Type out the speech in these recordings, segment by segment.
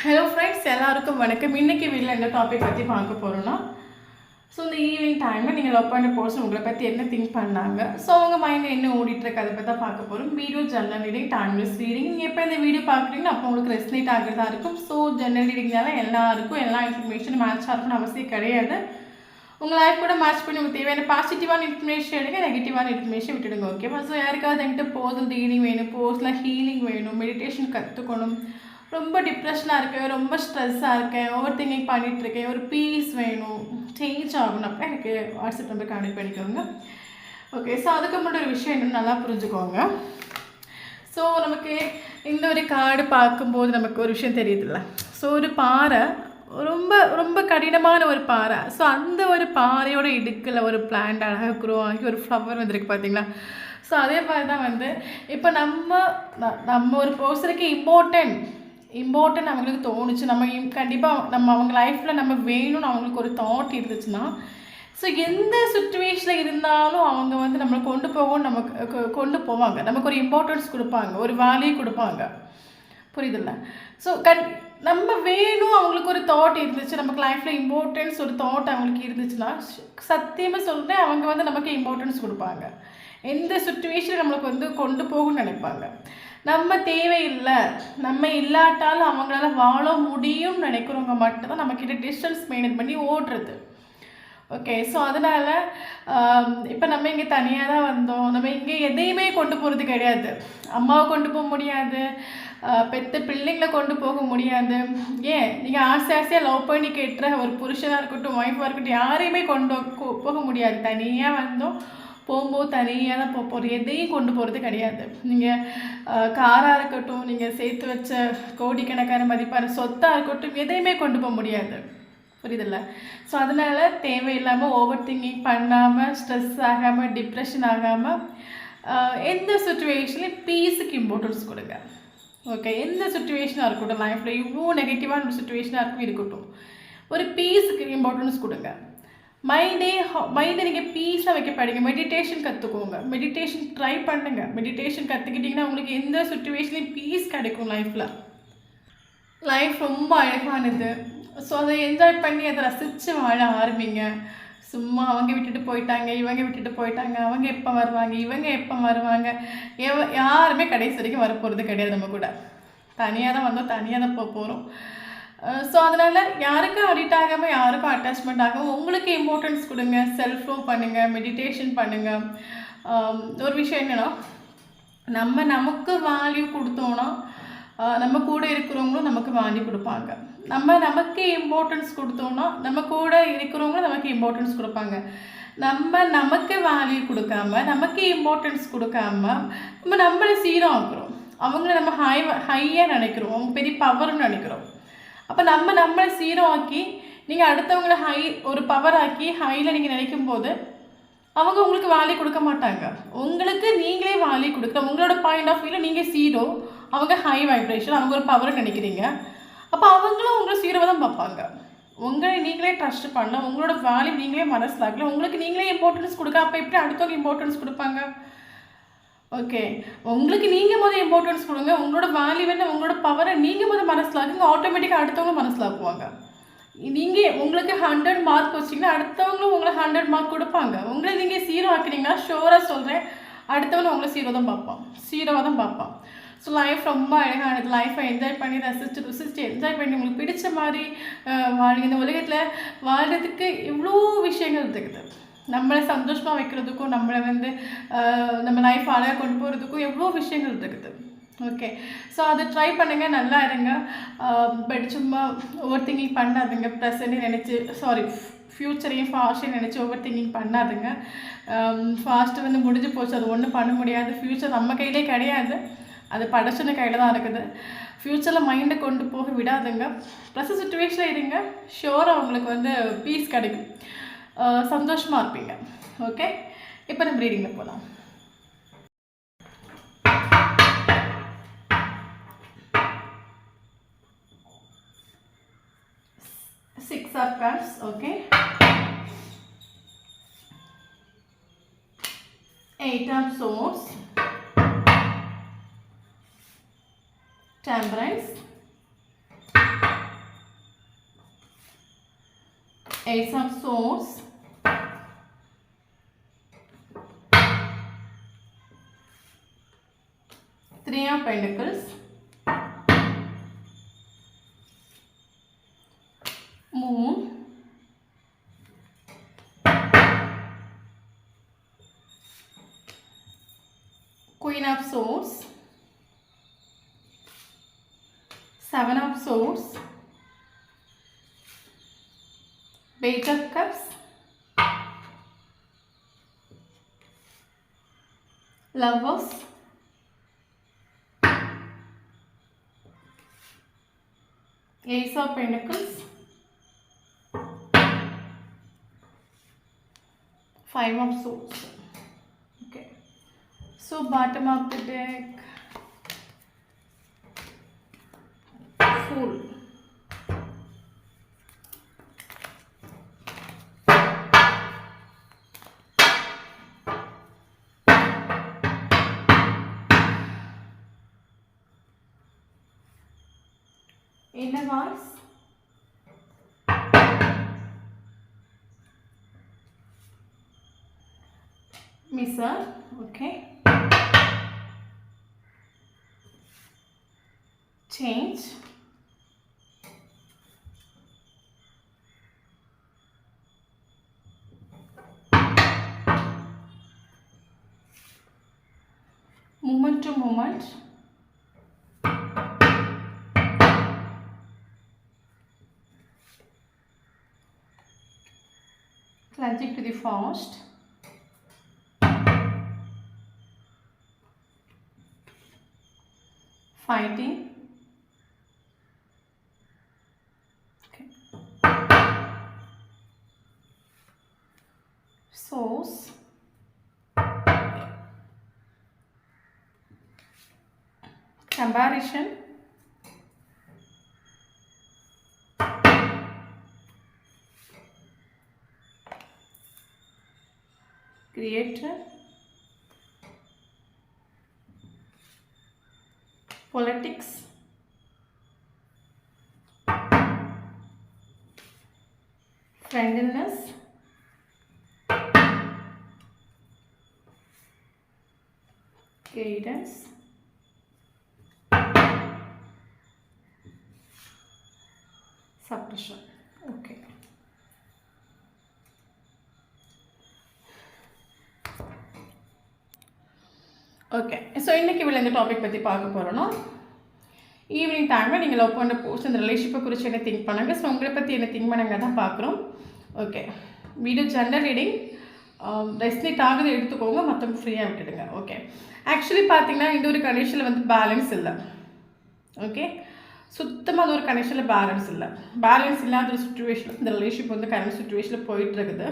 Hello friends, எல்லாருக்கும் வணக்கம். இன்றைக்கி வீட்டில் என்ன டாபிக் பற்றி பார்க்க போகிறோன்னா, ஸோ இந்த ஈவினிங் டைமில் நீங்கள் லவ் பண்ண பர்சன் உங்களை பற்றி என்ன திங்க் பண்ணாங்க, ஸோ அவங்க மைண்டில் என்ன ஓடிட்டுருக்கு, அதை பற்றி தான் பார்க்க போகிறோம். Video general reading, timeless reading. நீங்கள் எப்போ இந்த வீடியோ பார்க்குறீங்கன்னா அப்போ உங்களுக்கு ரெஸ்னேட் ஆகிறதா இருக்கும். ஸோ ஜெனரல் ரீடிங்னால எல்லாருக்கும் எல்லா இன்ஃபர்மேஷனும் மேட்ச் ஆகணும்னு அவசியம் கிடையாது. உங்கள் லைஃப் கூட மேட்ச் பண்ணி உங்களுக்கு தேவையான பாசிட்டிவான இன்ஃபர்மேஷன் எடுங்க, நெகட்டிவான இன்ஃபர்மேஷன் விட்டுடுங்க. ஓகேவா? ஸோ யாருக்காவது என்கிட்ட பர்சனல் ரீடிங் வேணும், பர்சனல் ஹீலிங் வேணும், மெடிடேஷன் கற்றுக்கணும், ரொம்ப டிப்ரெஷனாக இருக்கேன், ரொம்ப ஸ்ட்ரெஸ்ஸாக இருக்கேன், ஓவர் திங்கிங் பண்ணிகிட்ருக்கேன், ஒரு பீஸ் வேணும், சேஞ்ச் ஆகணும் அப்படின்னா எனக்கு வாட்ஸ்அப் நம்பர் கான்டெக்ட் பண்ணிக்கோங்க. ஓகே, ஸோ அதுக்கு மட்டும் ஒரு விஷயம் என்னன்னு நல்லா புரிஞ்சுக்கோங்க. ஸோ நமக்கு இந்த ஒரு கார்டு பார்க்கும்போது நமக்கு ஒரு விஷயம் தெரியுதுல்ல. ஸோ ஒரு பாறை, ரொம்ப ரொம்ப கடினமான ஒரு பாறை. ஸோ அந்த ஒரு பாறையோட இடுக்கில் ஒரு பிளான்ட் அழகாக க்ரோ ஆகி ஒரு ஃப்ளவர் வந்துருக்கு பார்த்தீங்களா. ஸோ அதே மாதிரி தான் வந்து இப்போ நம்ம ஒரு பர்சனுக்கு இம்பார்ட்டன்ட் அவங்களுக்கு தோணுச்சு, நம்ம கண்டிப்பாக அவங்க லைஃப்பில் நம்ம வேணும்னு அவங்களுக்கு ஒரு தாட் இருந்துச்சுன்னா, ஸோ எந்த சுச்சுவேஷனில் இருந்தாலும் அவங்க வந்து நம்மளை கொண்டு போவாங்க, நமக்கு ஒரு இம்பார்ட்டன்ஸ் கொடுப்பாங்க, ஒரு வேல்யூ கொடுப்பாங்க. புரியுதில்ல? ஸோ நம்ம வேணும் அவங்களுக்கு ஒரு தாட் இருந்துச்சு, நமக்கு லைஃப்பில் இம்பார்ட்டன்ஸ் ஒரு தாட் அவங்களுக்கு இருந்துச்சுன்னா, சத்தியமாக சொல்கிறேன், அவங்க வந்து நமக்கு இம்பார்ட்டன்ஸ் கொடுப்பாங்க. எந்த சுச்சுவேஷன் நம்மளுக்கு வந்து கொண்டு போகணும்னு நினைப்பாங்க. நம்ம தேவையில்லை, நம்ம இல்லாட்டாலும் அவங்களால வாழ முடியும்னு நினைக்கிறவங்க மட்டும்தான் நம்மக்கிட்ட டிஸ்டன்ஸ் மெயின்டைன் பண்ணி ஓடுறது. ஓகே, ஸோ அதனால் இப்போ நம்ம இங்கே தனியாக தான் வந்தோம், நம்ம இங்கே எதையுமே கொண்டு போகிறது கிடையாது. அம்மாவை கொண்டு போக முடியாது, பெற்ற பிள்ளைங்களை கொண்டு போக முடியாது. ஏன் நீங்கள் ஆசையாக லவ் பண்ணி கேட்டுற ஒரு புருஷனாக இருக்கட்டும், ஒய்ஃபாக இருக்கட்டும், யாரையுமே கொண்டு போக முடியாது. தனியாக வந்தோம், போகும்போது தனியாக தான் போகிறோம், எதையும் கொண்டு போகிறது கிடையாது. நீங்கள் காராக இருக்கட்டும், நீங்கள் சேர்த்து வச்ச கோடிக்கணக்கான மதிப்பான சொத்தாக இருக்கட்டும், எதையுமே கொண்டு போக முடியாது. புரியுதில்ல? ஸோ அதனால் தேவையில்லாமல் ஓவர் திங்கிங் பண்ணாமல், ஸ்ட்ரெஸ் ஆகாமல், டிப்ரெஷன் ஆகாமல், எந்த சுச்சுவேஷன்லையும் பீஸுக்கு இம்பார்ட்டன்ஸ் கொடுங்க. ஓகே, எந்த சுச்சுவேஷனாக இருக்கட்டும், லைஃப்பில் இவ்வளோ நெகட்டிவான ஒரு சுச்சுவேஷனாக இருக்கட்டும், ஒரு பீஸுக்கு இம்பார்ட்டன்ஸ் கொடுங்க. மைண்டை நீங்கள் பீஸாக வைக்க படிங்க. மெடிடேஷன் கற்றுக்கோங்க, மெடிடேஷன் ட்ரை பண்ணுங்கள். மெடிடேஷன் கற்றுக்கிட்டிங்கன்னா உங்களுக்கு எந்த சுச்சுவேஷன்லையும் பீஸ் கிடைக்கும். லைஃப் ரொம்ப அழகானது. ஸோ அதை என்ஜாய் பண்ணி அதை ரசித்து வாழ ஆரம்பிங்க. சும்மா அவங்க விட்டுட்டு போயிட்டாங்க, இவங்க விட்டுட்டு போயிட்டாங்க, அவங்க எப்போ வருவாங்க, இவங்க எப்போ வருவாங்க, யாருமே கடைசி வரைக்கும் வரப்போகிறது கிடையாது. நம்ம கூட தனியாக தான் வந்தோம், தனியாக தான் போகிறோம். ஸோ அதனால் யாருக்கும் அடிக்ட் ஆகாமல், யாருக்கும் அட்டாச்மெண்ட் ஆகாமல் உங்களுக்கு இம்பார்ட்டன்ஸ் கொடுங்க. செல்ஃப் லவ் பண்ணுங்கள், மெடிடேஷன் பண்ணுங்கள். ஒரு விஷயம் என்னென்னா, நமக்கு வேல்யூ கொடுத்தோன்னா நம்ம கூட இருக்கிறவங்களும் நமக்கு வேல்யூ கொடுப்பாங்க. நமக்கு இம்பார்ட்டன்ஸ் கொடுத்தோன்னா நம்ம கூட இருக்கிறவங்களும் நமக்கு இம்பார்ட்டன்ஸ் கொடுப்பாங்க. நமக்கு வேல்யூ கொடுக்காம, நமக்கு இம்பார்ட்டன்ஸ் கொடுக்காம நம்மளை சீராக ஆக்குறோம். அவங்கள நம்ம ஹையாக நினைக்கிறோம், அவங்க பெரிய பவர்னு நினைக்கிறோம். அப்போ நம்மளை சீராக்கி நீங்கள் அடுத்தவங்களை ஒரு பவர் ஆக்கி ஹையில் நீங்கள் நினைக்கும் போது அவங்க உங்களுக்கு வேல்யூ கொடுக்க மாட்டாங்க. உங்களுக்கு நீங்களே வேல்யூ கொடுக்குற, உங்களோட பாயிண்ட் ஆஃப் வியூவில் நீங்கள் சீரோ, அவங்க ஹை வைப்ரேஷன், அவங்க ஒரு பவர்னு நினைக்கிறீங்க. அப்போ அவங்களும் உங்களை சீரோவை தான் பார்ப்பாங்க. உங்களை நீங்களே ட்ரஸ்ட் பண்ண, உங்களோட வேல்யூ நீங்களே மனசிலாக்கல, உங்களுக்கு நீங்களே இம்பார்ட்டன்ஸ் கொடுக்க, அப்போ எப்படி அடுத்தவங்க இம்பார்ட்டன்ஸ் கொடுப்பாங்க? ஓகே, உங்களுக்கு நீங்கள் முதல் இம்பார்ட்டன்ஸ் கொடுங்க. உங்களோட வேல்யூ என்ன, உங்களோட பவரை நீங்கள் முதல் மனசிலாக்குங்க. ஆட்டோமேட்டிக்காக அடுத்தவங்க மனசிலாக்குவாங்க. நீங்கள் உங்களுக்கு 100 மார்க் வச்சிங்கன்னா அடுத்தவங்களும் உங்களை 100 மார்க் கொடுப்பாங்க. உங்களை நீங்கள் சீரோ ஆக்குறீங்கன்னா ஷோராக சொல்கிறேன், அடுத்தவங்க உங்களை சீரோவாக தான் பார்ப்பான். ஸோ லைஃப் ரொம்ப அழகானது. லைஃப்பை என்ஜாய் பண்ணி ருசிச்சு என்ஜாய் பண்ணி உங்களுக்கு பிடிச்ச மாதிரி வாழ்க்கை. இந்த உலகத்தில் வாழ்கிறதுக்கு இவ்வளோ விஷயங்கள் இருக்குது. நம்மளை சந்தோஷமாக வைக்கிறதுக்கும், நம்மளை வந்து நம்ம லைஃப் அழகாக கொண்டு போகிறதுக்கும் எவ்வளோ விஷயங்கள் இருக்குது. ஓகே, ஸோ அதை ட்ரை பண்ணுங்கள், நல்லா இருங்க. பட் சும்மா ஓவர் திங்கிங் பண்ணாதுங்க. ப்ரெசண்ட்டையும் நினச்சி ஃப்யூச்சரையும் ஃபாஸ்ட்டையும் நினச்சி ஓவர் திங்கிங் பண்ணாதுங்க. ஃபாஸ்ட்டு வந்து முடிஞ்சு போச்சு, அது ஒன்றும் பண்ண முடியாது. ஃப்யூச்சர் நம்ம கையிலே கிடையாது, அது படைச்சன கையில் தான் இருக்குது. ஃப்யூச்சரில் மைண்டை கொண்டு போக விடாதுங்க. ப்ளஸ் சுச்சுவேஷனில் இருங்க, ஷோராக அவங்களுக்கு வந்து பீஸ் கிடைக்கும், சந்தோஷமாக இருப்பீங்க. ஓகே, இப்போ நம்ம ரீடிங்கில் போகலாம். Six of Cups, okay. 8 of Swords, Temperance, Ace of Swords, Three of Pentacles, Moon, Queen of Swords, Seven of Swords, Page of Cups, Lovers, Ace of Pentacles, Five of Swords. Okay, so bottom of the deck, Fool. In a vase, Missa, okay, Change, Moment to Moment, Tragic to the Forest, Fighting, okay, Source, Comparison, Creator, Politics, Friendliness, Guidance, Suppression. Okay. Okay, so இன்றைக்கி இவ்வளோ இந்த topic பற்றி பார்க்க போகிறோன்னா evening டைமில் நீங்கள் love பண்ண post இந்த ரிலேஷன்ஷிப்பை குறித்து என்ன திங்க் பண்ணுங்கள். ஸோ உங்களை பற்றி என்ன திங்க் பண்ணுங்க தான் பார்க்குறோம். ஓகே, வீடியோ ஜென்ரல் ரீடிங் ரெஸ்னேட் ஆகுது எடுத்துக்கோங்க, மற்றவங்க ஃப்ரீயாக விட்டுடுங்க. ஓகே, ஆக்சுவலி பார்த்தீங்கன்னா இந்த ஒரு கண்டிஷனில் வந்து பேலன்ஸ் இல்லை. ஓகே, சுத்தமாக அது ஒரு கனெக்ஷனில் பேலன்ஸ் இல்லை. பேலன்ஸ் இல்லாத ஒரு சுச்சுவேஷன் இந்த ரிலேஷன்ஷிப் வந்து கரண்ட் சுச்சுவேஷனில் போயிட்டுருக்குது.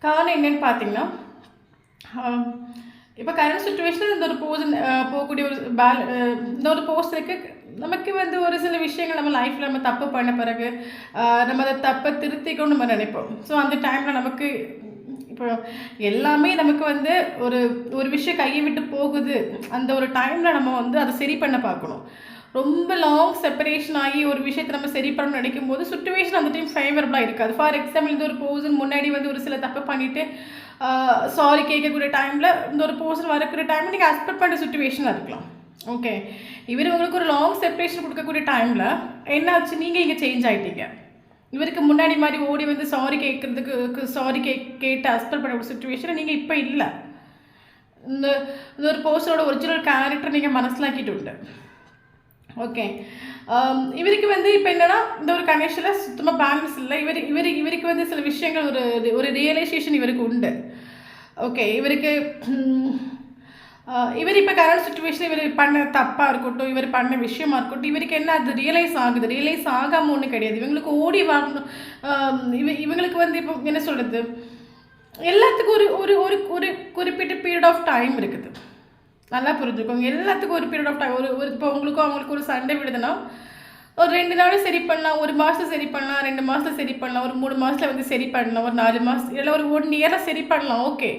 காரணம் என்னென்னு பார்த்தீங்கன்னா, இப்போ கரண்ட் சுச்சுவேஷனில் இந்த ஒரு போகக்கூடிய ஒரு இந்த ஒரு போஸ்டருக்கு நமக்கு வந்து ஒரு சில விஷயங்கள் நம்ம லைஃப்பில் நம்ம தப்பு பண்ண பிறகு நம்ம அதை தப்பை திருத்திக்கணும்னு நம்ம நினைப்போம். ஸோ அந்த டைமில் நமக்கு இப்போ எல்லாமே நமக்கு வந்து ஒரு விஷயம் கையை விட்டு போகுது. அந்த ஒரு டைமில் நம்ம வந்து அதை சரி பண்ண பார்க்கணும். ரொம்ப லாங் செப்பரேஷன் ஆகி ஒரு விஷயத்தை நம்ம சரி பண்ணணும்னு நினைக்கும் போது சுச்சுவேஷன் அந்த டைம் ஃபேவரபுளாக இருக்காது. ஃபார் எக்ஸாம்பிள் இந்த ஒரு பர்சன் முன்னாடி வந்து ஒரு சில தப்பு பண்ணிவிட்டு சாரி கேட்கக்கூடிய டைமில் இந்த ஒரு பர்சன் வரக்கூடிய டைமில் நீங்கள் அக்செப்ட் பண்ணுற சுச்சுவேஷனாக இருக்கலாம். ஓகே, இவர் உங்களுக்கு ஒரு லாங் செப்பரேஷன் கொடுக்கக்கூடிய டைமில் என்னாச்சு, நீங்கள் இங்கே சேஞ்ச் ஆகிட்டீங்க. இவருக்கு முன்னாடி மாதிரி ஓடி வந்து சாரி கேட்குறதுக்கு சாரி கேட்டு அக்செப்ட் பண்ண ஒரு சுச்சுவேஷனை நீங்கள் இப்போ இல்லை. இந்த ஒரு பர்சனோட ஒரிஜினல் கேரக்டர் நீங்கள் மனசிலாக்கிட்டு உண்டு. ஓகே, இவருக்கு வந்து இப்போ என்னென்னா இந்த ஒரு கனெக்ஷனில் சுத்தமாக பேலன்ஸ் இல்லை. இவருக்கு வந்து சில விஷயங்கள் ஒரு ரியலைசேஷன் இவருக்கு உண்டு. ஓகே, இவர் இப்போ கரண்ட் சுச்சுவேஷன் இவர் பண்ண தப்பாக இருக்கட்டும், இவர் பண்ண விஷயமா இருக்கட்டும், இவருக்கு என்ன அது ரியலைஸ் ஆகுது. ரியலைஸ் ஆகாமல் ஒன்றும் கிடையாது. இவங்களுக்கு ஓடி வாங்கணும். இவங்களுக்கு வந்து இப்போ என்ன சொல்கிறது, எல்லாத்துக்கும் ஒரு ஒரு ஒரு குறிப்பிட்ட பீரியட் ஆஃப் டைம் இருக்குது. நல்லா புரிஞ்சுக்கோங்க, எல்லாத்துக்கும் ஒரு பீரியட் ஆஃப் டைம். ஒரு இப்போ அவங்களுக்கு ஒரு சண்டை விடுதுன்னா ஒரு 2 நாள் சரி பண்ணலாம், 1 மாதம் சரி பண்ணலாம், 2 மாதத்தில் சரி பண்ணலாம், ஒரு 3 மாதத்தில் வந்து சரி பண்ணலாம், ஒரு 4 மாதம் இல்லை ஒரு 1 இயரில் சரி பண்ணலாம். ஓகே,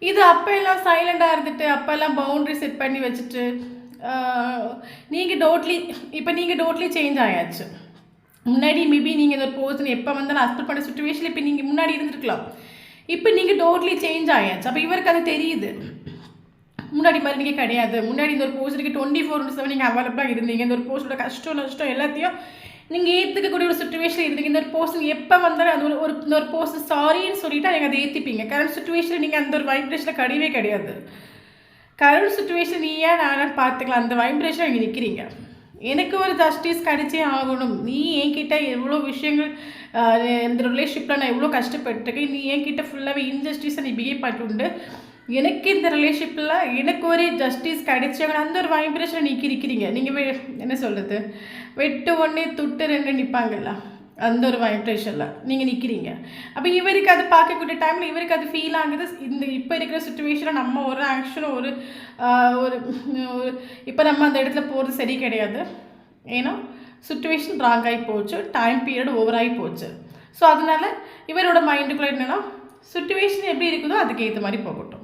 இது அப்போ எல்லாம் சைலண்டாக இருந்துட்டு அப்போல்லாம் பவுண்ட்ரி செட் பண்ணி வச்சுட்டு நீங்கள் டோட்லி சேஞ்ச் ஆயாச்சு. முன்னாடி மேபி நீங்கள் இந்த ஒரு பர்சன் எப்போ வந்தாலும் அக்செப்ட் பண்ண சுச்சுவேஷனில் இப்போ நீங்கள் முன்னாடி இருந்திருக்கலாம். இப்போ நீங்கள் டோட்டலி சேஞ்ச் ஆயாச்சு. அப்போ இவருக்கு அது தெரியுது, முன்னாடி மாதிரி நீங்கள் கிடையாது. முன்னாடி இந்த ஒரு பர்சனுக்கு 24/7 நீங்கள் அவைலபிளாக இருந்தீங்க. இந்த ஒரு பர்சனோட கஷ்டம் நஷ்டம் எல்லாத்தையும் நீங்கள் ஏற்றுக்கக்கூடிய ஒரு சுச்சுவேஷனில் இருந்தீங்க. இந்த ஒரு பர்சன் எப்போ வந்தாலும் அது இந்த ஒரு பர்சன் சாரின்னு சொல்லிவிட்டு நீங்கள் அதை ஏற்றிப்பீங்க. கரண்ட் சுச்சுவேஷனில் நீங்கள் அந்த ஒரு வைப்ரேஷனில் கிடையவே கிடையாது. கரண்ட் சுச்சுவேஷன் நீ ஏன் நான் பார்த்துக்கலாம், அந்த வைப்ரேஷன் இங்கே நிற்கிறீங்க. எனக்கு ஒரு ஜஸ்டிஸ் கிடைச்சே ஆகணும். நீ என்கிட்ட எவ்வளோ விஷயங்கள் இந்த ரிலேஷன்ஷிப்பில் நான் எவ்வளோ கஷ்டப்பட்டிருக்கேன், நீ என்கிட்ட ஃபுல்லாகவே இன்ஜஸ்டிஸை நீ பிஹேவ் பண்ணிட்டு எனக்கு இந்த ரிலேஷன்ஷிப்பில் எனக்கு ஒரு ஜஸ்டிஸ் கிடைச்சாங்க அந்த ஒரு வைப்ரேஷனை நீக்கி நிற்கிறீங்க. நீங்கள் என்ன சொல்கிறது, வெட்டு ஒன்று துட்டு ரெண்டு நிற்பாங்கல்ல, அந்த ஒரு வைப்ரேஷனில் நீங்கள் நிற்கிறீங்க. அப்போ இவருக்கு அது பார்க்கக்கூடிய டைமில் இவருக்கு அது ஃபீல் ஆகுது. இந்த இப்போ இருக்கிற சுச்சுவேஷனில் நம்ம ஒரு ஆக்ஷனும் ஒரு ஒரு இப்போ நம்ம அந்த இடத்துல போகிறது சரி கிடையாது. ஏன்னா சுச்சுவேஷன் ராங் ஆகி போச்சு, டைம் பீரியட் ஓவராகி போச்சு. ஸோ அதனால் இவரோட மைண்டுக்குள்ளே என்னென்னா சுச்சுவேஷன் எப்படி இருக்குதோ அதுக்கு ஏற்ற மாதிரி போகட்டும்.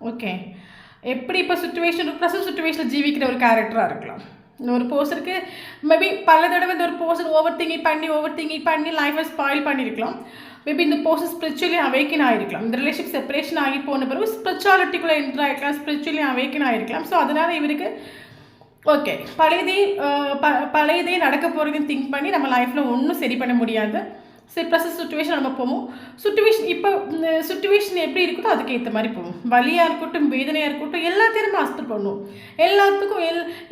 ஓகே, எப்படி இப்போ ப்ரெசன்ட் சுச்சுவேஷனில் ஜீவிக்கிற ஒரு கேரக்டராக இருக்கலாம். ஒரு பர்சனுக்கு மேபி பல தடவை இந்த ஒரு பர்சன் ஓவர் திங்கிங் பண்ணி லைஃப்பை ஸ்பாயில் பண்ணியிருக்கலாம். மேபி இந்த பர்சன் ஸ்பிரிச்சுவலி அவேக்கன் ஆகிருக்கலாம். இந்த ரிலேஷன்ஷிப் செப்பரேஷன் ஆகி போன பிறகு ஸ்பிரிச்சுவாலிட்டிக்குள்ளே என்டர் ஆகிருக்கலாம், ஸ்பிரிச்சுவலி அவேக்கன் ஆகிருக்கலாம். ஸோ அதனால் இவருக்கு ஓகே பழையதே நடக்க போகிறதுன்னு திங்க் பண்ணி நம்ம லைஃப்பில் ஒன்றும் சரி பண்ண முடியாது. சரி, ப்ரெசன்ட் சுச்சுவேஷன் நம்ம போவோம். இப்போ சுச்சுவேஷன் எப்படி இருக்குதோ அதுக்கு ஏற்ற மாதிரி போவோம். வலியாக இருக்கட்டும், வேதனையாக இருக்கட்டும், எல்லாத்தையும் நம்ம அக்செப்ட் பண்ணுவோம். எல்லாத்துக்கும்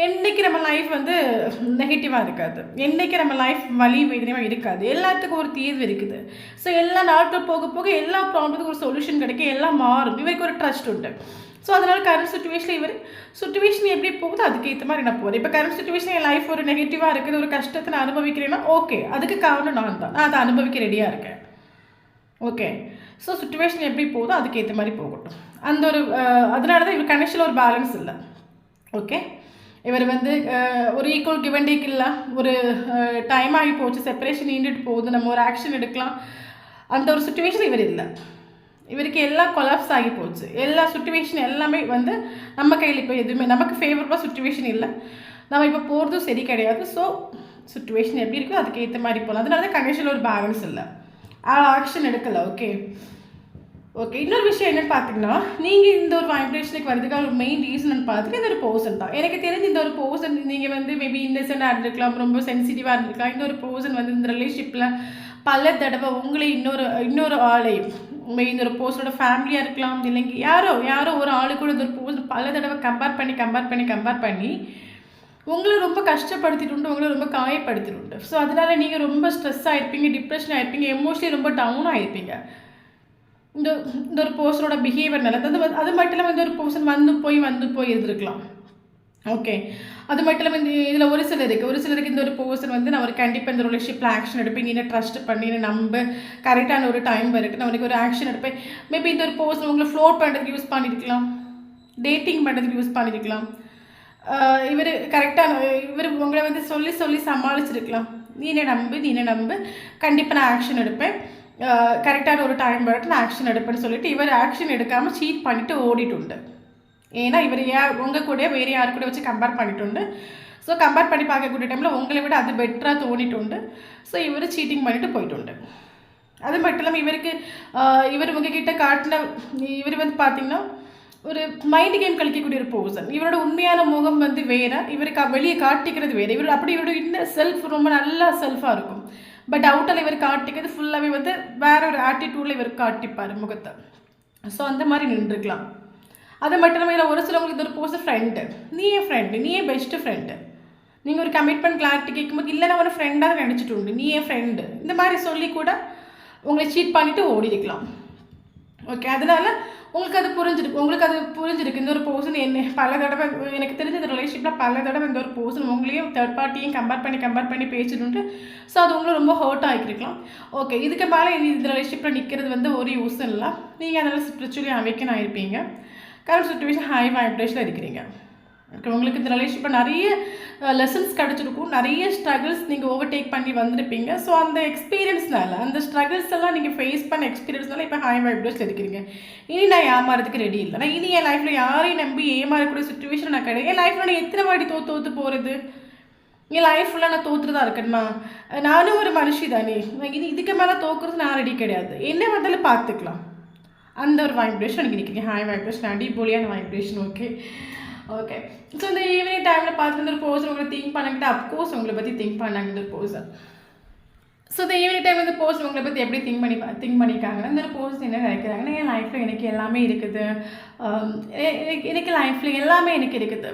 என்றைக்கு நம்ம லைஃப் வந்து நெகட்டிவாக இருக்காது, என்றைக்கு நம்ம லைஃப் வலி வேதனையாக இருக்காது. எல்லாத்துக்கும் ஒரு தீர்வு இருக்குது. ஸோ எல்லா நாட்கள் போக போக எல்லா ப்ராப்ளத்துக்கும் ஒரு சொல்யூஷன் கிடைக்கும், எல்லாம் மாறும். இவருக்கு ஒரு ட்ரஸ்ட் உண்டு. ஸோ அதனால் கரண்ட் சுச்சுவேஷனில் சுச்சுவேஷன் எப்படி போகுதோ அதுக்கு ஏற்ற மாதிரி நான் போகிறேன். இப்போ கரண்ட் சுச்சுவேஷன் என் லைஃப் ஒரு நெகட்டிவாக இருக்குது, ஒரு கஷ்டத்தை நான் அனுபவிக்கிறேன்னா ஓகே, அதுக்கு காரணம் நான் அதை அனுபவிக்க ரெடியாக இருக்கேன். ஓகே, ஸோ சுச்சுவேஷன் எப்படி போகுதோ அதுக்கு ஏற்ற மாதிரி போகட்டும். அந்த ஒரு அதனால தான் இவர் கனெக்ஷனில் ஒரு பேலன்ஸ் இல்லை. ஓகே, இவர் வந்து ஒரு ஈக்குவல் கிவ் அண்ட் டேக் இல்லை, ஒரு டைம் ஆகி போச்சு, செப்பரேஷன் நீண்டுட்டு போகுது, நம்ம ஒரு ஆக்ஷன் எடுக்கலாம், அந்த ஒரு சுச்சுவேஷன் இவர் இல்லை. இவருக்கு எல்லாம் கொலாப்ஸ் ஆகி போச்சு. எல்லா சுச்சுவேஷன் எல்லாமே வந்து நம்ம கையில் இப்போ எதுவுமே நமக்கு ஃபேவரபுளாக சுச்சுவேஷன் இல்லை, நம்ம இப்போ போகிறதும் சரி கிடையாது. ஸோ சுச்சுவேஷன் எப்படி இருக்கோ அதுக்கு ஏற்ற மாதிரி போகலாம். அதனால தான் கனெக்ஷனில் ஒரு பேலன்ஸ் இல்லை, ஆக்ஷன் எடுக்கலை. ஓகே, இன்னொரு விஷயம் என்னென்னு பார்த்தீங்கன்னா, நீங்கள் இந்த ஒரு வைப்ரேஷனுக்கு வரதுக்காக ஒரு மெயின் ரீசன் பார்த்துட்டு இந்த ஒரு பர்சன் தான். எனக்கு தெரிஞ்சு இந்த ஒரு பர்சன் நீங்கள் வந்து மேபி இன்னசென்ட்டாக இருந்திருக்கலாம், ரொம்ப சென்சிட்டிவாக இருந்திருக்கலாம். இந்த ஒரு பர்சன் வந்து இந்த ரிலேஷன்ஷிப்பில் பல தடவை உங்களை இன்னொரு ஆளையும் இந்த ஒரு பர்சனோட ஃபேமிலியாக இருக்கலாம், இல்லைங்க யாரோ ஒரு ஆளு கூட இந்த ஒரு பர்சன் பல தடவை கம்பேர் பண்ணி உங்களை ரொம்ப கஷ்டப்படுத்திட்டு உங்களை ரொம்ப காயப்படுத்திட்டு. ஸோ அதனால் நீங்கள் ரொம்ப ஸ்ட்ரெஸ் ஆகிருப்பீங்க, டிப்ரெஷன் ஆகிருப்பீங்க, எமோஷனலி ரொம்ப டவுன் ஆகிருப்பீங்க இந்த ஒரு பர்சனோட பிஹேவியர்னால. அது மட்டும் இல்லாமல் இந்த ஒரு பர்சன் வந்து போய் இருந்திருக்கலாம். ஓகே, அது மட்டும் இல்லாமல் இதில் ஒரு சிலருக்கு இந்த ஒரு பர்சன் வந்து நான் ஒரு கண்டிப்பாக இந்த ரிலேஷன்ஷிப்பில் ஆக்ஷன் எடுப்பேன், நீ ட்ரஸ்ட் பண்ணி நம்ப கரெக்டான ஒரு டைம் வரைக்கும் நான் உனக்கு ஒரு ஆக்ஷன் எடுப்பேன். மேபி இந்த ஒரு பர்சன் உங்களை ஃப்ளோட் பண்ணுறதுக்கு யூஸ் பண்ணியிருக்கலாம், டேட்டிங் பண்ணுறதுக்கு யூஸ் பண்ணியிருக்கலாம். இவர் உங்களை வந்து சொல்லி சமாளிச்சிருக்கலாம். நீ என்ன நம்பு கண்டிப்பாக நான் ஆக்ஷன் எடுப்பேன், கரெக்டான ஒரு டைம் வரைக்கும் நான் ஆக்ஷன் எடுப்பேன்னு சொல்லிட்டு இவர் ஆக்ஷன் எடுக்காமல் சீட் பண்ணிவிட்டு ஓடிட்டு உண்டு. ஏன்னா இவர் உங்கள் கூட வேறு யாரு கூட வச்சு கம்பேர் பண்ணிட்டு உண்டு. ஸோ கம்பேர் பண்ணி பார்க்கக்கூடிய டைமில் உங்களை விட அது பெட்டராக தோணிட்டு உண்டு. ஸோ இவர் சீட்டிங் பண்ணிவிட்டு போயிட்டு உண்டு. அது மட்டும் இல்லாமல் இவர் உங்ககிட்ட காட்டின இவர் வந்து பார்த்திங்கன்னா ஒரு மைண்ட் கேம் கழிக்கக்கூடிய ஒரு பர்சன். இவரோட உண்மையான முகம் வந்து வேறு, இவருக்கு வெளியே காட்டிக்கிறது வேறு. இவரோட இன்னும் செல்ஃப் ரொம்ப நல்லா செல்ஃபாக இருக்கும். பட் அவுட்டில் இவர் காட்டிக்கிறது ஃபுல்லாகவே வந்து வேற ஒரு ஆட்டிடியூடில் இவர் காட்டிப்பார் முகத்தை. ஸோ அந்த மாதிரி நின்றுக்கலாம். அது மட்டும் இல்லாமல் ஒரு சிலவங்களுக்கு இது ஒரு பர்சன் ஃப்ரெண்டு, நீ என் பெஸ்ட்டு ஃப்ரெண்டு. நீங்கள் ஒரு கமிட்மெண்ட் கிளாரிட்டி கேட்கும்போது இல்லை நான் ஒரு ஃப்ரெண்டாக நினச்சிட்டு உண்டு, நீ என் ஃப்ரெண்டு, இந்த மாதிரி சொல்லி கூட உங்களை சீட் பண்ணிவிட்டு ஓடிக்கலாம். ஓகே, அதனால் உங்களுக்கு அது புரிஞ்சிருக்கு இந்த ஒரு பர்சன் என்ன பல தடவை எனக்கு தெரிஞ்ச இந்த ரிலேஷன்ஷிப்பில் பல தடவை இந்த ஒரு பர்சன் உங்களையும் தேர்ட் பார்ட்டியும் கம்பேர் பண்ணி பேசிட்டு. ஸோ அது உங்களை ரொம்ப ஹர்ட் ஆகிருக்கலாம். ஓகே, இதுக்கு மேலே இந்த ரிலேஷன்ஷிப்பில் நிற்கிறது வந்து ஒரு யூஸ் இல்லை. நீங்கள் அதனால் ஸ்பிரிச்சுவலி அவேக்கன் ஆகிருப்பீங்க, கரண்ட் சுச்சுவேஷன் ஹை வைப்ரேஷனில் இருக்கிறீங்க. ஓகே, உங்களுக்கு இந்த ரிலேஷன்ஷிப்பில் நிறைய லெசன்ஸ் கிடச்சிருக்கும், நிறைய ஸ்ட்ரகிள்ஸ் நீங்கள் ஓவர்டேக் பண்ணி வந்திருப்பீங்க. ஸோ அந்த எக்ஸ்பீரியன்ஸ்னால அந்த ஸ்ட்ரகிள்ஸ் எல்லாம் நீங்கள் ஃபேஸ் பண்ண எக்ஸ்பீரியன்ஸ்னால இப்போ ஹை வைப்ரேஷனில் இருக்கிறீங்க. இனி நான் ஏமாறதுக்கு ரெடி இல்லை, நான் இனி என் லைஃப்பில் யாரையும் நம்பி ஏமாறக்கூடிய சுச்சுவேஷன் நான் கிடையாது. என் லைஃப்பில் நான் எத்தனை வாட்டி தோற்று போகிறது, என் லைஃப் ஃபுல்லாக நான் தோற்றுட்டு தான் இருக்கேன்மா, நானும் ஒரு மனுஷி தானே, இதுக்கு மேலே தோக்குறது நான் ரெடி கிடையாது, என்ன வந்தாலும் பார்த்துக்கலாம். அந்த ஒரு வைப்ரேஷன் எனக்கு நிற்கிறேன். ஹாய் வைப்ரேஷன், அடிப்பொலியான வைப்ரேஷன். Okay okay. ஸோ இந்த ஈவினிங் டைமில் பார்த்துட்டு ஒரு பர்சன் உங்களை திங்க் பண்ணிக்கிட்டு அப்கோர்ஸ் உங்களை பற்றி திங்க் பண்ணாங்க இந்த ஒரு பர்சன். ஸோ இந்த ஈவினிங் டைம் வந்து போஸ்ட் உங்களை பற்றி எப்படி திங்க் பண்ணியிருக்காங்கன்னா, இந்த ஒரு போஸ்ட் என்ன நினைக்கிறாங்கன்னா, என் லைஃப்பில் எனக்கு எல்லாமே இருக்குது, எனக்கு லைஃப்பில் எல்லாமே எனக்கு இருக்குது,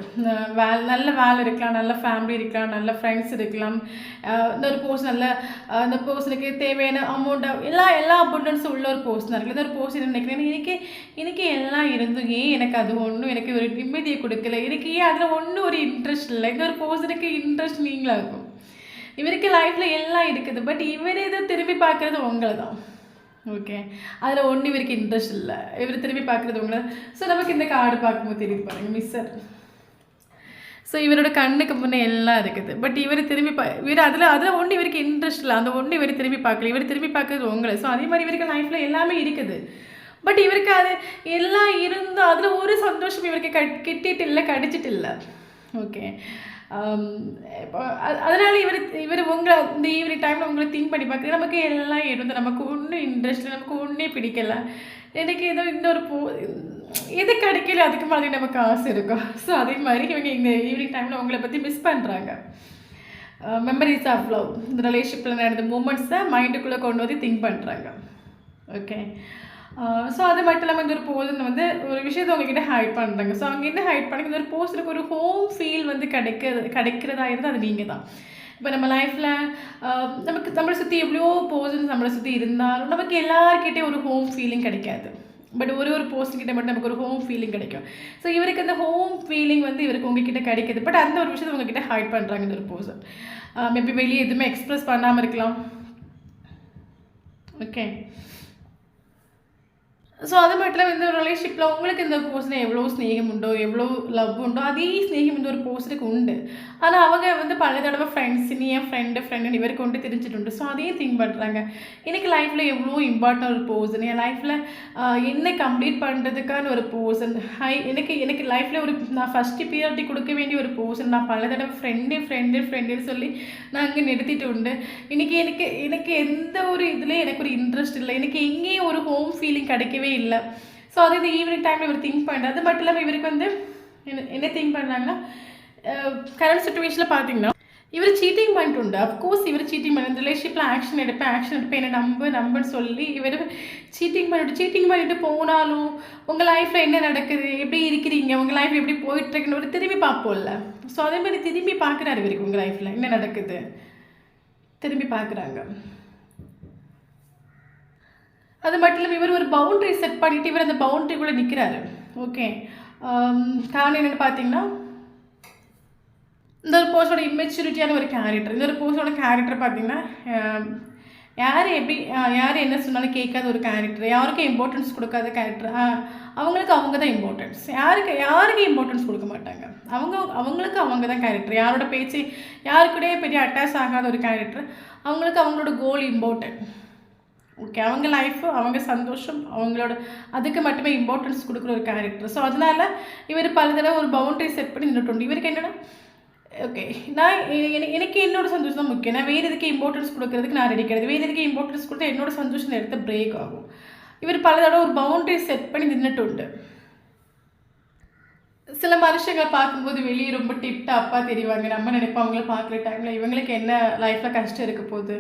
நல்ல வேலை இருக்கலாம், நல்ல ஃபேமிலி இருக்கலாம், நல்ல ஃப்ரெண்ட்ஸ் இருக்கலாம், இந்த ஒரு போஸ்ட் நல்ல இந்த பர்சனுக்கு தேவையான அமௌண்ட்டு எல்லா அபண்டன்ஸும் உள்ள ஒரு போஸ்ட் தான் இருக்குது. இந்த ஒரு போஸ்ட் என்ன நினைக்கிறேன், எனக்கு எல்லாம் இருந்தும் ஏன் எனக்கு அது ஒன்றும் எனக்கு ஒரு நிம்மதியை கொடுக்கல, எனக்கு ஏன் அதில் ஒன்றும் ஒரு இன்ட்ரெஸ்ட் இல்லை. இந்த ஒரு போஸ்டனுக்கு இன்ட்ரெஸ்ட் நீங்களாக இருக்கும். இவருக்கு லைஃப்பில் எல்லாம் இருக்குது, பட் இவர் இதை திரும்பி பார்க்குறது உங்களை தான். ஓகே, அதில் ஒன்று இவருக்கு இன்ட்ரெஸ்ட் இல்லை, இவர் திரும்பி பார்க்குறது உங்களை. ஸோ நமக்கு இந்த கார்டு பார்க்கும்போது தெரியுது பாருங்கள், மிஸ்ஸர். ஸோ இவரோட கண்ணுக்கு முன்னே எல்லாம் இருக்குது, பட் இவர் திரும்பி இவர் அதில் ஒன்று இவருக்கு இன்ட்ரெஸ்ட் இல்லை, அந்த ஒன்று இவர் திரும்பி பார்க்கல, இவர் திரும்பி பார்க்குறது உங்களை. ஸோ அதே மாதிரி இவருக்கு லைஃப்பில் எல்லாமே இருக்குது, பட் இவருக்கு அது எல்லாம் இருந்தால் அதில் ஒரு சந்தோஷம் இவருக்கு கிட்டிட்டு இல்லை, கடிச்சிட்டு இல்லை. ஓகே, இப்போ அதனால் இவர் உங்களை இந்த ஈவினிங் டைமில் உங்களை திங்க் பண்ணி பார்க்குறது, நமக்கு எல்லாம் இருந்து நமக்கு ஒன்றும் இன்ட்ரெஸ்ட் இல்லை, நமக்கு ஒன்றே பிடிக்கல, எனக்கு ஏதோ இந்த ஒரு எது கிடைக்கல அதுக்கு மாதிரி நமக்கு ஆசை இருக்கும். ஸோ அதே மாதிரி இவங்க இந்த ஈவினிங் டைமில் உங்களை பற்றி மிஸ் பண்ணுறாங்க. மெமரிஸ் ஆஃப் லவ், இந்த ரிலேஷன்ஷிப்பில் நடந்த மூமெண்ட்ஸை மைண்டுக்குள்ளே கொண்டு வந்து திங்க் பண்ணுறாங்க. ஓகே, ஸோ அது மட்டும் இல்லாமல் இந்த ஒரு போர்சன் வந்து ஒரு விஷயத்தை உங்ககிட்ட ஹைட் பண்ணுறாங்க. ஸோ அவங்க என்ன ஹைட் பண்ணி இந்த ஒரு போர்சனுக்கு ஒரு ஹோம் ஃபீல் வந்து கிடைக்கிறதா இருந்தால் அது நீங்கள் தான். இப்போ நம்ம லைஃப்பில் நம்மளை சுற்றி எவ்வளோ போர்சன்ஸ் நம்மளை சுற்றி இருந்தாலும் நமக்கு எல்லாருக்கிட்டே ஒரு ஹோம் ஃபீலிங் கிடைக்காது, பட் ஒரு போர்சன்கிட்ட மட்டும் நமக்கு ஒரு ஹோம் ஃபீலிங் கிடைக்கும். ஸோ இவருக்கு அந்த ஹோம் ஃபீலிங் வந்து இவருக்கு உங்ககிட்ட கிடைக்கிது, பட் அந்த ஒரு விஷயத்தை உங்ககிட்ட ஹைட் பண்ணுறாங்க இந்த ஒரு போர்சன். மேபி வெளியே எதுவுமே எக்ஸ்ப்ரெஸ் பண்ணாமல் இருக்கலாம். ஓகே, ஸோ அது மட்டும் இந்த ஒரு ரிலேஷன்ஷிப்பில் உங்களுக்கு இந்த பர்சனை எவ்வளோ ஸ்நேகம் உண்டோ, எவ்வளோ லவ் உண்டோ, அதே ஸ்நேகம் இந்த ஒரு பர்சனுக்கு உண்டு. ஆனால் அவங்க வந்து பல தடவை ஃப்ரெண்ட்ஸ், நீ என் ஃப்ரெண்டுன்னு இவருக்கு கொண்டு தெரிஞ்சுட்டு உண்டு. ஸோ அதையும் திங்க் பண்ணுறாங்க, எனக்கு லைஃப்பில் எவ்வளோ இம்பார்ட்டன்ட் ஒரு பர்சன், என் லைஃப்பில் என்ன கம்ப்ளீட் பண்ணுறதுக்கான ஒரு பர்சன், எனக்கு லைஃப்பில் ஒரு நான் ஃபஸ்ட்டு ப்ரியாரிட்டி கொடுக்க வேண்டிய ஒரு பர்சன், நான் பல தடவை ஃப்ரெண்டுன்னு சொல்லி நான் அங்கே நிறுத்திட்டு உண்டு. எனக்கு எந்த ஒரு இதுலேயும் எனக்கு ஒரு இன்ட்ரெஸ்ட் இல்லை, எனக்கு எங்கேயும் ஒரு ஹோம் ஃபீலிங் கிடைக்கவே இல்லை. ஸோ அது இந்த ஈவினிங் டைமில் இவர் திங்க் பண்ணுறது. அது மட்டும் இல்லாமல் இவருக்கு வந்து என்ன திங்க் பண்ணுறாங்கன்னா, கரண்ட் சுச்சுவேஷனில் பார்த்தீங்கன்னா இவர் சீட்டிங் பண்ணிட்டு உண்டு. அஃப்கோர்ஸ் இவர் சீட்டிங் பண்ண ரிலேஷன்ஷிப்பில் ஆக்ஷன் எடுப்பேன் என்னை நம்புன்னு சொல்லி இவர் சீட்டிங் பண்ணிட்டு போனாலும் உங்கள் லைஃப்பில் என்ன நடக்குது, எப்படி இருக்கிறீங்க, உங்கள் லைஃப் எப்படி போயிட்டுருக்குன்னு ஒரு திரும்பி பார்ப்போம்ல. ஸோ அதே மாதிரி திரும்பி பார்க்குறாரு இவருக்கு உங்கள் லைஃப்பில் என்ன நடக்குது, திரும்பி பார்க்குறாங்க. அது மட்டும் இல்லாமல் இவர் ஒரு பவுண்ட்ரி செட் பண்ணிவிட்டு இவர் அந்த பவுண்ட்ரிக்குள்ளே நிற்கிறாரு. ஓகே, காரணம் என்னென்னு பார்த்தீங்கன்னா, இந்த ஒரு போஸ்டோட இம்மெச்சூரிட்டியான ஒரு கேரக்டர். இந்த ஒரு போஸ்டோட கேரக்டர் பார்த்தீங்கன்னா, யார் என்ன சொன்னாலும் கேட்காத ஒரு கேரக்டர், யாருக்கும் இம்பார்ட்டன்ஸ் கொடுக்காத கேரக்டர். அவங்களுக்கு அவங்க தான் இம்பார்ட்டன்ஸ், யாருக்கு இம்பார்ட்டன்ஸ் கொடுக்க மாட்டாங்க. அவங்களுக்கு அவங்க தான் கேரக்டர். யாரோட பேச்சு யாருக்கூடயே பெரிய அட்டாச் ஆகாத ஒரு கேரக்டர். அவங்களுக்கு அவங்களோட கோல் இம்பார்ட்டன்ட். ஓகே, அவங்க லைஃபு, அவங்க சந்தோஷம், அவங்களோட அதுக்கு மட்டுமே இம்பார்ட்டன்ஸ் கொடுக்குற ஒரு கேரக்டர். ஸோ அதனால் இவர் பல தடவை ஒரு பவுண்டரி செட் பண்ணி நின்றுட்டு. இவருக்கு என்னென்னா, ஓகே எனக்கு என்னோட சந்தோஷம் தான் முக்கியம், நான் வேறு எதுக்கு இம்பார்ட்டன்ஸ் கொடுக்குறதுக்கு நான் ரெடி கிடையாது, வேறு எதுக்கு இம்பார்ட்டன்ஸ் கொடுத்தா என்னோட சந்தோஷம் எடுத்து பிரேக் ஆகும். இவர் பல தடவை ஒரு பவுண்டரி செட் பண்ணி நின்றுட்டு உண்டு. சில மனுஷங்களை பார்க்கும்போது வெளியே ரொம்ப டிப்டாப்பாக தெரிவாங்க. நம்ம நினைப்போம் அவங்கள பார்க்குற டைமில் இவங்களுக்கு என்ன லைஃப்பில் கஷ்டம் இருக்க போகுது,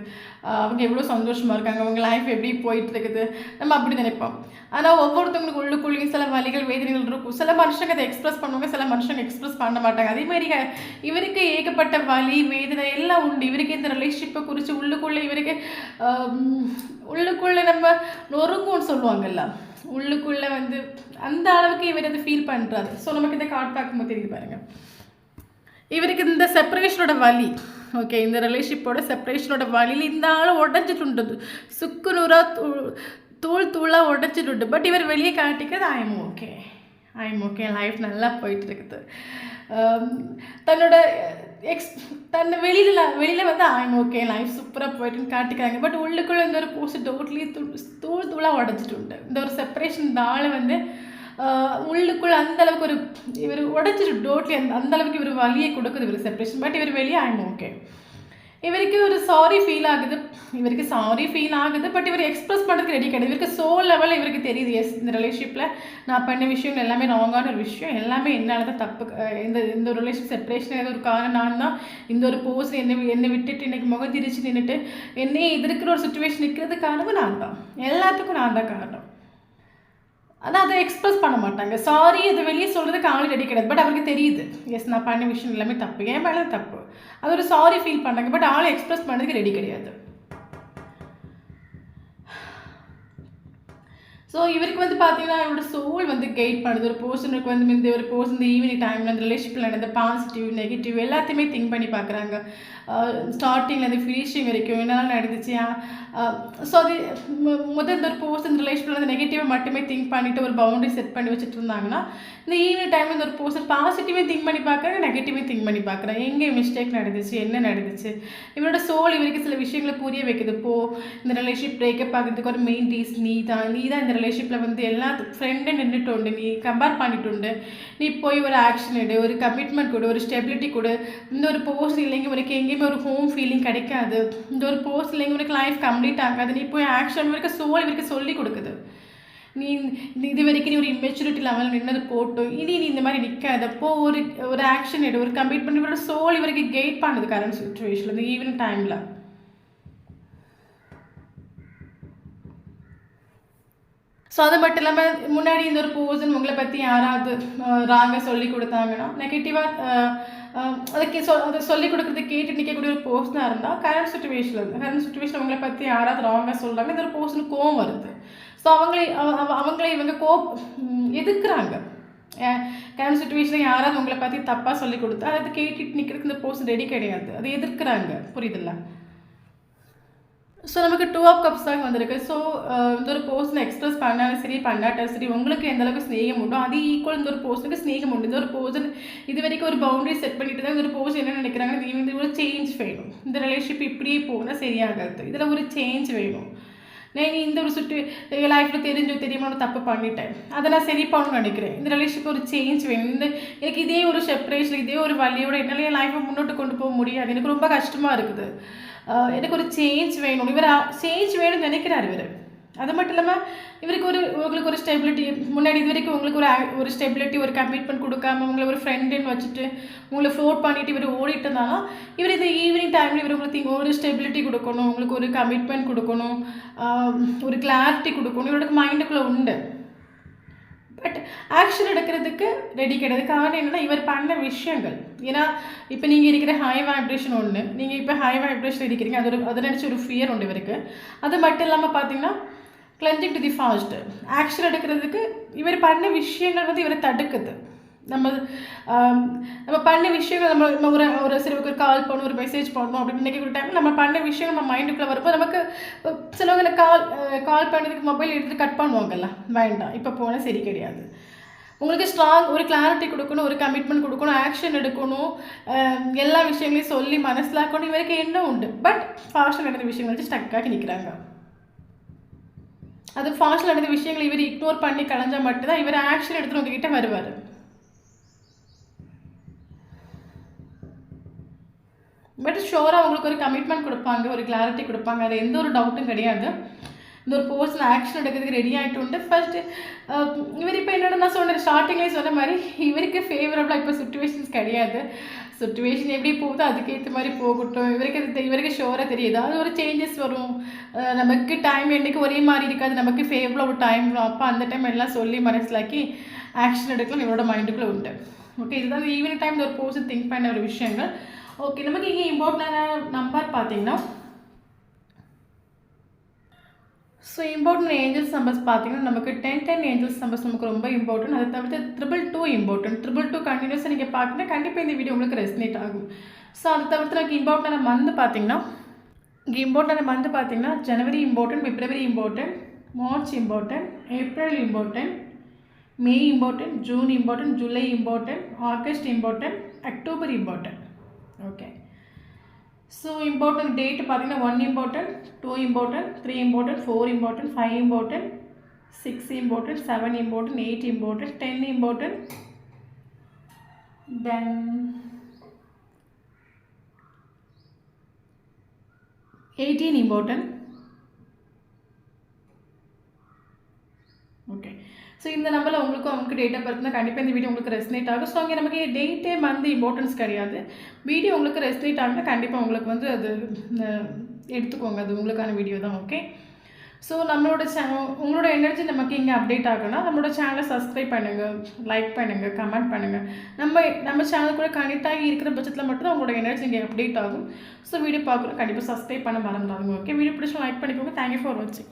அவங்க எவ்வளோ சந்தோஷமாக இருக்காங்க, அவங்க லைஃப் எப்படி போயிட்டுருக்குது, நம்ம அப்படி நினைப்போம். ஆனால் ஒவ்வொருத்தவங்களுக்கு உள்ளுக்குள்ளேயும் சில வலிகள் வேதனைகள் இருக்கும். சில மனுஷங்க அதை எக்ஸ்ப்ரெஸ் பண்ணுவாங்க, சில மனுஷங்க எக்ஸ்ப்ரெஸ் பண்ண மாட்டாங்க. அதே மாதிரி இவருக்கு ஏகப்பட்ட வலி வேதனை எல்லாம் உண்டு. இவருக்கு இந்த ரிலேஷன்ஷிப்பை குறித்து உள்ளுக்குள்ளே நம்ம நொறுங்குன்னு சொல்லுவாங்கல்ல, உள்ளுக்குள்ளே வந்து அந்த அளவுக்கு இவர் அதை ஃபீல் பண்ணுறாரு. ஸோ நமக்கு இந்த கார்டு பார்க்கும்போது தெரியுது பாருங்கள், இவருக்கு இந்த செப்பரேஷனோட வலி. ஓகே, இந்த ரிலேஷன்ஷிப்போட செப்பரேஷனோட வலியில் இந்த ஆள் உடஞ்சிட்டு சுக்குநூறாக தூளாக உடச்சிட்டு. பட் இவர் வெளியே காட்டிக்கிறது ஐ எம் ஓகே லைஃப் நல்லா போயிட்டு இருக்குது. தன்னை வெளியில் வந்து ஐ எம் ஓகே லைஃப் சூப்பராக போயிட்டுன்னு காட்டிக்கிறாங்க. பட் உள்ளுக்குள்ளே இந்த ஒரு போஸ்ட் டோட்லி தூளாக உடச்சிட்டு உண்டு. இந்த ஒரு செப்பரேஷன் இந்த ஆளை வந்து உள்ளுக்குள்ளே அந்தளவுக்கு ஒரு இவர் உடச்சிட்டு டோட்லி அந்தளவுக்கு இவர் வலியை கொடுக்குது இவர் செப்பரேஷன். பட் இவர் வெளியே ஐம் ஓகே. இவருக்கு ஒரு சாரி ஃபீல் ஆகுது. பட் இவர் எக்ஸ்பிரஸ் பண்ணுறதுக்கு ரெடி கிடையாது. இவருக்கு சோல் லெவலில் இவருக்கு தெரியுது, எஸ் இந்த ரிலேஷன்ஷிப்பில் நான் பண்ண விஷயங்கள் எல்லாமே ராங்கான ஒரு விஷயம், எல்லாமே என்னால் தான் தப்பு. இந்த ஒரு ரிலேஷன் செப்பரேஷன் ஏதோ ஒரு காரணம் நான் தான். இந்த ஒரு போஸ் என்னை விட்டுட்டு இன்றைக்கி முகந்திரிச்சு நின்றுட்டு என்னையே எதிர்க்கிற ஒரு சுச்சுவேஷன் நிற்கிறது காரணம் நான் தான். எல்லாத்துக்கும் நான் தான் காரணம். ஆனால் அதை எக்ஸ்பிரஸ் பண்ண மாட்டாங்க. சாரி அதை வெளியே சொல்கிறதுக்கு ஆள் ரெடி கிடையாது. பட் அவருக்கு தெரியுது, எஸ் நான் பண்ண விஷயம் எல்லாமே தப்பு, என் மேலே தப்பு. அது ஒரு சாரி ஃபீல் பண்ணுறாங்க. பட் ஆளை எக்ஸ்பிரஸ் பண்ணுறதுக்கு ரெடி கிடையாது. ஸோ இவருக்கு பார்த்தீங்கன்னா இவரோட சோல் கைட் பண்ணுது. ஒரு பர்சனுக்கு இந்த ஒரு பர்சன் இந்த ஈவினிங் டைமில் அந்த ரிலேஷன்ஷிப்பில் நடந்த பாசிட்டிவ் நெகட்டிவ் எல்லாத்தையுமே திங்க் பண்ணி பார்க்குறாங்க. ஸ்டார்டிங்கில் அந்த ஃபினிஷிங் வரைக்கும் என்னெல்லாம் நடந்துச்சு. ஸோ அது முதல் ஒரு பர்சன் ரிலேஷன்ஷிப்பில் அந்த நெகட்டிவை மட்டுமே திங்க் பண்ணிவிட்டு ஒரு பவுண்டரி செட் பண்ணி வச்சுட்டு இருந்தாங்கன்னா, இந்த ஈவினிங் டைமில் இந்த ஒரு பர்சன் பாசிட்டிவே திங்க் பண்ணி பார்க்குறாங்க, நெகட்டிவே திங்க் பண்ணி பார்க்குறாங்க. எங்கே மிஸ்டேக் நடந்துச்சு, என்ன நடந்துச்சு. இவரோட சோல் இவருக்கு சில விஷயங்களை புரிய வைக்குது. இந்த ரிலேஷன்ஷிப் பிரேக்கப் ஆகிறதுக்கு ஒரு மெயின் ரீசன் நீ தான் இந்த ரிலேஷன்ஷிப்பில் எல்லா ஃப்ரெண்டு நின்றுட்டு நீ கம்பேர் பண்ணிட்டு நீ போய் ஒரு ஆக்ஷன் எடு, ஒரு கமிட்மெண்ட் கொடு, ஒரு ஸ்டெபிலிட்டி கொடு. இந்த ஒரு போஸ்ட் இல்லைங்க உனக்கு எங்கேயுமே ஒரு ஹோம் ஃபீலிங் கிடைக்காது. இந்த ஒரு போஸ்ட் இல்லைங்க உனக்கு லைஃப் கம்ப்ளீட் ஆகாது. நீ போய் ஆக்ஷன் இவருக்கு சோல் இவருக்கு சொல்லி கொடுக்குது. நீ இது வரைக்கும் நீ ஒரு இம்மெச்சூரிட்டி லெவல் நின்னது போட்டோம், இனி நீ இந்த மாதிரி நிற்காதப்போ ஒரு ஆக்ஷன் எடு, ஒரு கமிட்மெண்ட். இவரோட சோல் இவருக்கு கைட் பண்ணுது கரண்ட் சுச்சுவேஷனில் இந்த ஈவினிங் டைமில். ஸோ அது மட்டும் இல்லாமல் முன்னாடி இந்த ஒரு பர்சன் உங்களை பற்றி யாராவது ராங்காக சொல்லி கொடுத்தாங்கன்னா நெகட்டிவாக அதை சொல்லிக் கொடுக்குறது கேட்டு நிற்கக்கூடிய ஒரு பர்சனாக இருந்தால் கரண்ட் சுச்சுவேஷனில் உங்களை பற்றி யாராவது ராங்காக சொல்கிறாங்க, இந்த ஒரு பர்சனுக்கு கோவம் வருது. ஸோ அவங்களே இவங்க எதிர்க்கிறாங்க. கரண்ட் சுச்சுவேஷனில் யாராவது உங்களை பற்றி தப்பாக சொல்லி கொடுத்தா அதை கேட்டுட்டு நிற்கிறதுக்கு இந்த பர்சன் ரெடி கிடையாது, அதை எதிர்க்கிறாங்க. புரியுதில்ல? ஸோ நமக்கு 2 ஆஃப் கப்ஸ் தான் வந்திருக்கு. ஸோ இந்த ஒரு பர்சனை எக்ஸ்பிரஸ் பண்ணாலும் சரி பண்ணாட்டாலும் சரி உங்களுக்கு எந்த அளவுக்கு ஸ்நேகம் உண்டோ அது ஈக்குவல் இந்த ஒரு பர்சனுக்கு ஸ்நேகம் உண்டு. இந்த ஒரு பர்சன் இது வரைக்கும் ஒரு பவுண்டரி செட் பண்ணிட்டு தான் இந்த ஒரு பர்சன் என்ன நினைக்கிறாங்க, இது ஒரு சேஞ்ச் வேணும், இந்த ரிலேஷன்ஷிப் இப்படியே போனால் சரியாகாது, இதில் ஒரு சேஞ்ச் வேணும். நான் இந்த ஒரு லைஃப்பில் தெரியுமா தப்பு பண்ணிட்டேன், அதை நான் சரி பண்ணணும்னு நினைக்கிறேன். இந்த ரிலேஷன்ஷிப் ஒரு சேஞ்ச் வேணும். எனக்கு இதே ஒரு செப்பரேஷன் இதே ஒரு வழியோட என்னால் என் லைஃப்பை முன்னோட்டு கொண்டு போக முடியாது, எனக்கு ரொம்ப கஷ்டமாக இருக்குது, எனக்கு ஒரு சேஞ்ச் வேணும். இவர் சேஞ்ச் வேணும்னு நினைக்கிறார் இவர். அது மட்டும் இல்லாமல் இவருக்கு உங்களுக்கு ஒரு ஸ்டெபிலிட்டி முன்னாடி இது வரைக்கும் உங்களுக்கு ஒரு ஸ்டெபிலிட்டி ஒரு கமிட்மெண்ட் கொடுக்காம உங்களை ஒரு ஃப்ரெண்டுன்னு வச்சுட்டு உங்களை ஃப்ளோட் பண்ணிவிட்டு இவர் ஓடிட்டு இருந்தாலும் இவர் இந்த ஈவினிங் டைமில் இவர் உங்களுக்கு ஒரு ஸ்டெபிலிட்டி கொடுக்கணும், உங்களுக்கு ஒரு கமிட்மெண்ட் கொடுக்கணும், ஒரு கிளாரிட்டி கொடுக்கணும் இவரோட மைண்டுக்குள்ளே உண்டு. பட் ஆக்ஷன் எடுக்கிறதுக்கு ரெடி கிடையாது. காரணம் என்னென்னா இவர் பண்ண விஷயங்கள். ஏன்னா இப்போ நீங்கள் இருக்கிற ஹை வைப்ரேஷன் ஒன்று, நீங்கள் இப்போ ஹை வைப்ரேஷன் இருக்கிறீங்க, அதை நினச்சி ஒரு ஃபியர் உண்டு இவருக்கு. அது மட்டும் இல்லாமல் பார்த்தீங்கன்னா cleansing to the fast action எடுக்கிறதுக்கு இவர் பண்ண விஷயங்கள் இவரை தடுக்குது. நம்ம பண்ண விஷயங்கள் நம்ம ஒரு சிலருக்கு ஒரு கால் பண்ணணும், ஒரு மெசேஜ் பண்ணணும் அப்படின்னு நினைக்கிற டைமில் நம்ம பண்ண விஷயம் நம்ம மைண்டுக்குள்ளே வரப்போ நமக்கு சிலவங்க கால் பண்ணதுக்கு மொபைல் எடுத்துகிட்டு கட் பண்ணுவாங்கல்ல, வேண்டாம் இப்போ போனால் சரி கிடையாது. உங்களுக்கு ஸ்ட்ராங் ஒரு கிளாரிட்டி கொடுக்கணும், ஒரு கமிட்மெண்ட் கொடுக்கணும், ஆக்ஷன் எடுக்கணும், எல்லா விஷயங்களையும் சொல்லி மனசிலாக்கணும் இவருக்கு என்ன உண்டு. பட் ஃபாஸ்ட்டில் நடந்த விஷயங்கள் வச்சு ஸ்டக்காகி நிற்கிறாங்க. அது ஃபாஸ்ட்டில் நடந்த விஷயங்களை இவர் இக்னோர் பண்ணி கலைஞ்சால் மட்டும்தான் இவர் ஆக்ஷன் எடுத்துகிட்டு உங்ககிட்ட வருவார். பட் ஷோராக உங்களுக்கு ஒரு கமிட்மெண்ட் கொடுப்பாங்க, ஒரு கிளாரிட்டி கொடுப்பாங்க, அது எந்த ஒரு டவுட்டும் கிடையாது. இந்த ஒரு பர்சன் ஆக்ஷன் எடுக்கிறதுக்கு ரெடி ஆகிட்டு உண்டு. ஃபர்ஸ்ட்டு இவர் இப்போ என்னோட நான் சொன்னேன் ஸ்டார்டிங்லேயே சொன்ன மாதிரி இவருக்கு ஃபேவரபுளாக இப்போ சுச்சுவேஷன்ஸ் கிடையாது. சுச்சுவேஷன் எப்படி போகுதோ அதுக்கேற்ற மாதிரி போகட்டும். இவருக்கு ஷோராக தெரியுது அது ஒரு சேஞ்சஸ் வரும். நமக்கு டைம் என்றைக்கு ஒரே மாதிரி இருக்காது, நமக்கு ஃபேவரபுளாக ஒரு டைம் வரும். அப்போ அந்த டைம் எல்லாம் சொல்லி மனசிலாக்கி ஆக்ஷன் எடுக்கலாம் இவரோட மைண்டுக்குள்ளே உண்டு. ஓகே, இதுதான் ஈவினிங் டைம் ஒரு பர்சன் திங்க் பண்ண ஒரு விஷயங்கள். ஓகே, நமக்கு இங்கே இம்பார்ட்டண்டான நம்பர் பார்த்தீங்கன்னா ஸோ இம்பார்ட்டன்ட் ஏஞ்சல்ஸ் நம்பர்ஸ் பார்த்தீங்கன்னா நமக்கு 10 ஏஞ்சல்ஸ் நம்பர்ஸ் நமக்கு ரொம்ப இம்பார்ட்டன்ட். அதை தவிர்த்து 222 இம்பார்ட்டன்ட். 222 கண்டினியூஸாக நீங்கள் பார்க்கணுன்னா கண்டிப்பாக இந்த வீடியோ உங்களுக்கு ரெஸ்னேட் ஆகும். ஸோ அதை தவிர்த்து நமக்கு இம்பார்ட்டண்டான மந்த் பார்த்தீங்கன்னா January important, February important, March important, April important, May important, June important, July important, August important, October important. Okay, so important date பார்த்தீங்கன்னா 1 important, 2 important, 3 important, 4 important, 5 important, 6 important, 7 important, 8 important, 10 important, then 18 important. Okay. So இந்த நம்பரில் உங்களுக்கு date of பர்த்னா கண்டிப்பாக இந்த video உங்களுக்கு ரெஸ்னேட் ஆகும். So அங்கே நமக்கு டேட்டே மந்த் இம்பார்ட்டன்ஸ் கிடையாது. வீடியோ உங்களுக்கு ரெஸ்னேட் ஆகுனா கண்டிப்பாக உங்களுக்கு வந்து அது எடுத்துக்கோங்க, அது உங்களுக்கான வீடியோ தான். ஓகே. ஸோ நம்மளோட உங்களோட எனர்ஜி நமக்கு இங்கே அப்டேட் ஆகணும்னா நம்மளோட சேனலை சப்ஸ்கிரைப் பண்ணுங்கள், லைக் பண்ணுங்கள், கமெண்ட் பண்ணுங்கள். நம்ம சேனல் கூட கனெக்ட் ஆகி இருக்கிற பட்சத்தில் மட்டும் தான் உங்களோட எனர்ஜி இங்கே அப்டேட் ஆகும். ஸோ வீடியோ பார்க்குறோம், கண்டிப்பாக சப்ஸ்கிரைப் பண்ண மறந்துடாதுங்க. ஓகே. வீடியோ பிடிச்சா லைக் பண்ணிக்கோங்க. தேங்க்யூ ஃபார் வாட்சிங்.